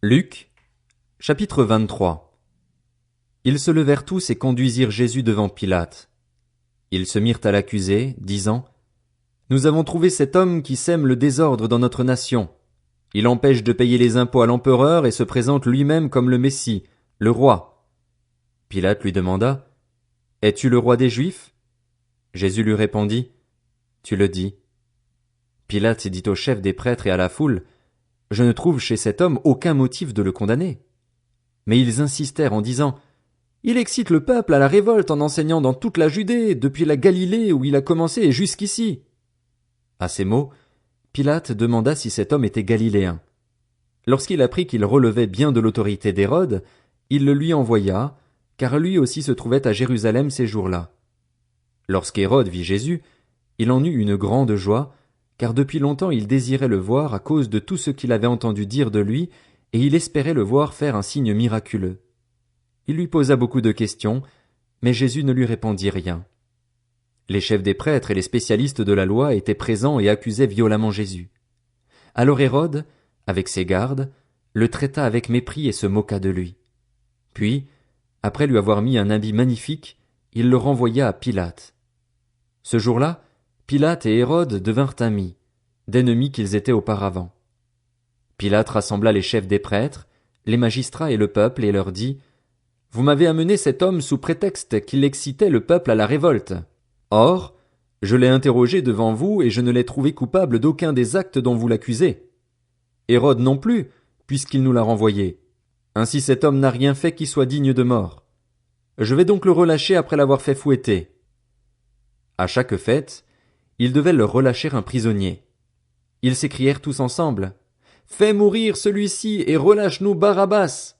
Luc, chapitre 23. Ils se levèrent tous et conduisirent Jésus devant Pilate. Ils se mirent à l'accuser, disant: Nous avons trouvé cet homme qui sème le désordre dans notre nation. Il empêche de payer les impôts à l'empereur et se présente lui-même comme le Messie, le roi. Pilate lui demanda: Es-tu le roi des Juifs? Jésus lui répondit: Tu le dis. Pilate dit aux chefs des prêtres et à la foule: Je ne trouve chez cet homme aucun motif de le condamner. Mais ils insistèrent en disant: Il excite le peuple à la révolte en enseignant dans toute la Judée, depuis la Galilée où il a commencé et jusqu'ici. À ces mots, Pilate demanda si cet homme était galiléen. Lorsqu'il apprit qu'il relevait bien de l'autorité d'Hérode, il le lui envoya, car lui aussi se trouvait à Jérusalem ces jours-là. Lorsqu'Hérode vit Jésus, il en eut une grande joie, car depuis longtemps il désirait le voir à cause de tout ce qu'il avait entendu dire de lui, et il espérait le voir faire un signe miraculeux. Il lui posa beaucoup de questions, mais Jésus ne lui répondit rien. Les chefs des prêtres et les spécialistes de la loi étaient présents et accusaient violemment Jésus. Alors Hérode, avec ses gardes, le traita avec mépris et se moqua de lui. Puis, après lui avoir mis un habit magnifique, il le renvoya à Pilate. Ce jour-là, Pilate et Hérode devinrent amis, d'ennemis qu'ils étaient auparavant. Pilate rassembla les chefs des prêtres, les magistrats et le peuple et leur dit: Vous m'avez amené cet homme sous prétexte qu'il excitait le peuple à la révolte. Or, je l'ai interrogé devant vous et je ne l'ai trouvé coupable d'aucun des actes dont vous l'accusez. Hérode non plus, puisqu'il nous l'a renvoyé. Ainsi cet homme n'a rien fait qui soit digne de mort. Je vais donc le relâcher après l'avoir fait fouetter. À chaque fête, ils devaient leur relâcher un prisonnier. Ils s'écrièrent tous ensemble: Fais mourir celui-ci et relâche-nous Barabbas!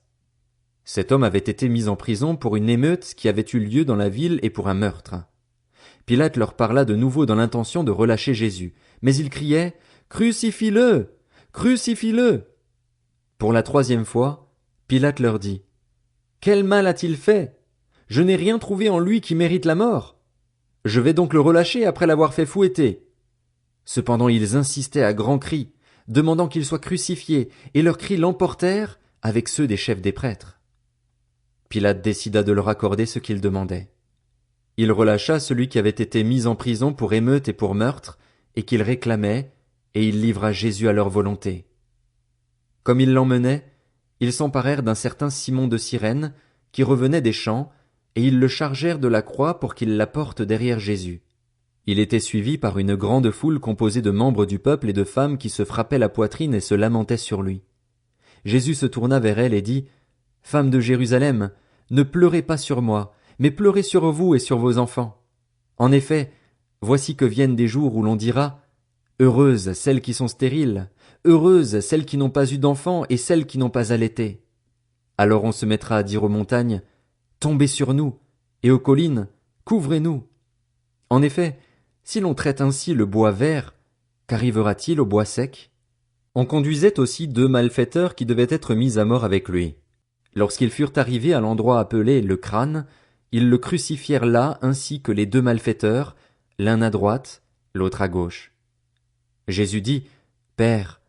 Cet homme avait été mis en prison pour une émeute qui avait eu lieu dans la ville et pour un meurtre. Pilate leur parla de nouveau dans l'intention de relâcher Jésus, mais ils criaient: Crucifie-le! Crucifie-le! Pour la troisième fois, Pilate leur dit: Quel mal a-t-il fait? Je n'ai rien trouvé en lui qui mérite la mort. Je vais donc le relâcher après l'avoir fait fouetter. Cependant ils insistaient à grands cris, demandant qu'il soit crucifié, et leurs cris l'emportèrent avec ceux des chefs des prêtres. Pilate décida de leur accorder ce qu'ils demandaient. Il relâcha celui qui avait été mis en prison pour émeute et pour meurtre, et qu'ils réclamaient, et il livra Jésus à leur volonté. Comme ils l'emmenaient, ils s'emparèrent d'un certain Simon de Cyrène, qui revenait des champs, et ils le chargèrent de la croix pour qu'il la porte derrière Jésus. Il était suivi par une grande foule composée de membres du peuple et de femmes qui se frappaient la poitrine et se lamentaient sur lui. Jésus se tourna vers elles et dit: Femmes de Jérusalem, ne pleurez pas sur moi, mais pleurez sur vous et sur vos enfants. En effet, voici que viennent des jours où l'on dira: Heureuses celles qui sont stériles, heureuses celles qui n'ont pas eu d'enfants et celles qui n'ont pas allaité. Alors on se mettra à dire aux montagnes: Tombez sur nous, et aux collines: Couvrez-nous. En effet, si l'on traite ainsi le bois vert, qu'arrivera-t-il au bois sec? On conduisait aussi 2 malfaiteurs qui devaient être mis à mort avec lui. Lorsqu'ils furent arrivés à l'endroit appelé le crâne, ils le crucifièrent là ainsi que les 2 malfaiteurs, l'un à droite, l'autre à gauche. Jésus dit: Père,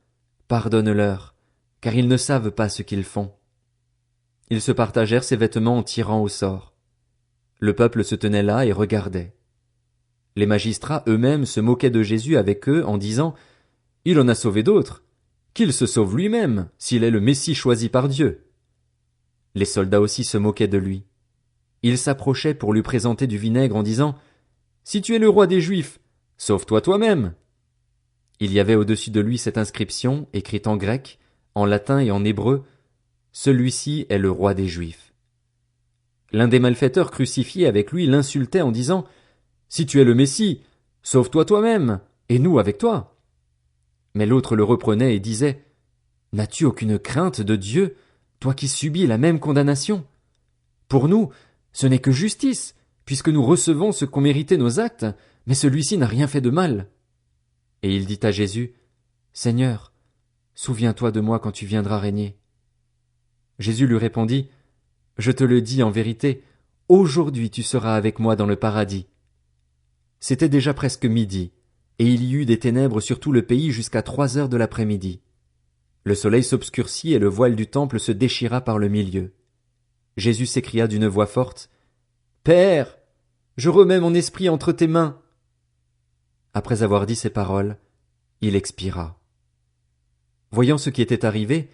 pardonne-leur, car ils ne savent pas ce qu'ils font. Ils se partagèrent ses vêtements en tirant au sort. Le peuple se tenait là et regardait. Les magistrats eux-mêmes se moquaient de Jésus avec eux en disant: Il en a sauvé d'autres. Qu'il se sauve lui-même, s'il est le Messie choisi par Dieu. Les soldats aussi se moquaient de lui. Ils s'approchaient pour lui présenter du vinaigre en disant: Si tu es le roi des Juifs, sauve-toi toi-même. Il y avait au-dessus de lui cette inscription, écrite en grec, en latin et en hébreu: Celui-ci est le roi des Juifs. L'un des malfaiteurs crucifiés avec lui l'insultait en disant: Si tu es le Messie, sauve-toi toi-même, et nous avec toi. Mais l'autre le reprenait et disait: N'as-tu aucune crainte de Dieu, toi qui subis la même condamnation? Pour nous, ce n'est que justice, puisque nous recevons ce qu'ont mérité nos actes, mais celui-ci n'a rien fait de mal. Et il dit à Jésus: Seigneur, souviens-toi de moi quand tu viendras régner. Jésus lui répondit: Je te le dis en vérité, aujourd'hui tu seras avec moi dans le paradis. C'était déjà presque midi, et il y eut des ténèbres sur tout le pays jusqu'à 3 heures de l'après-midi. Le soleil s'obscurcit et le voile du temple se déchira par le milieu. Jésus s'écria d'une voix forte, « Père, je remets mon esprit entre tes mains. » Après avoir dit ces paroles, il expira. Voyant ce qui était arrivé,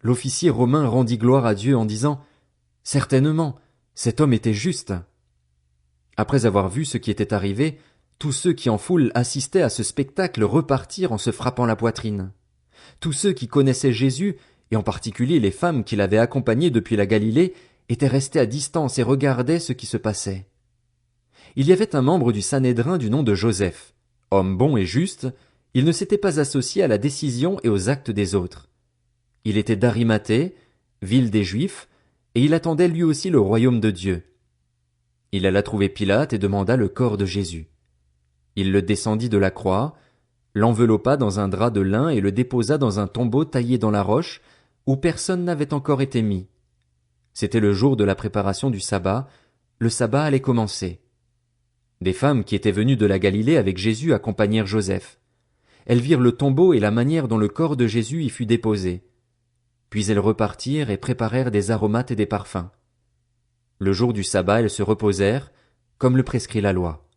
l'officier romain rendit gloire à Dieu en disant, « Certainement, cet homme était juste. » Après avoir vu ce qui était arrivé, tous ceux qui en foule assistaient à ce spectacle repartirent en se frappant la poitrine. Tous ceux qui connaissaient Jésus, et en particulier les femmes qui l'avaient accompagné depuis la Galilée, étaient restés à distance et regardaient ce qui se passait. Il y avait un membre du Sanhédrin du nom de Joseph. Homme bon et juste, il ne s'était pas associé à la décision et aux actes des autres. Il était d'Arimathée, ville des Juifs, et il attendait lui aussi le royaume de Dieu. Il alla trouver Pilate et demanda le corps de Jésus. Il le descendit de la croix, l'enveloppa dans un drap de lin et le déposa dans un tombeau taillé dans la roche, où personne n'avait encore été mis. C'était le jour de la préparation du sabbat, le sabbat allait commencer. Des femmes qui étaient venues de la Galilée avec Jésus accompagnèrent Joseph. Elles virent le tombeau et la manière dont le corps de Jésus y fut déposé. Puis elles repartirent et préparèrent des aromates et des parfums. Le jour du sabbat elles se reposèrent, comme le prescrit la loi.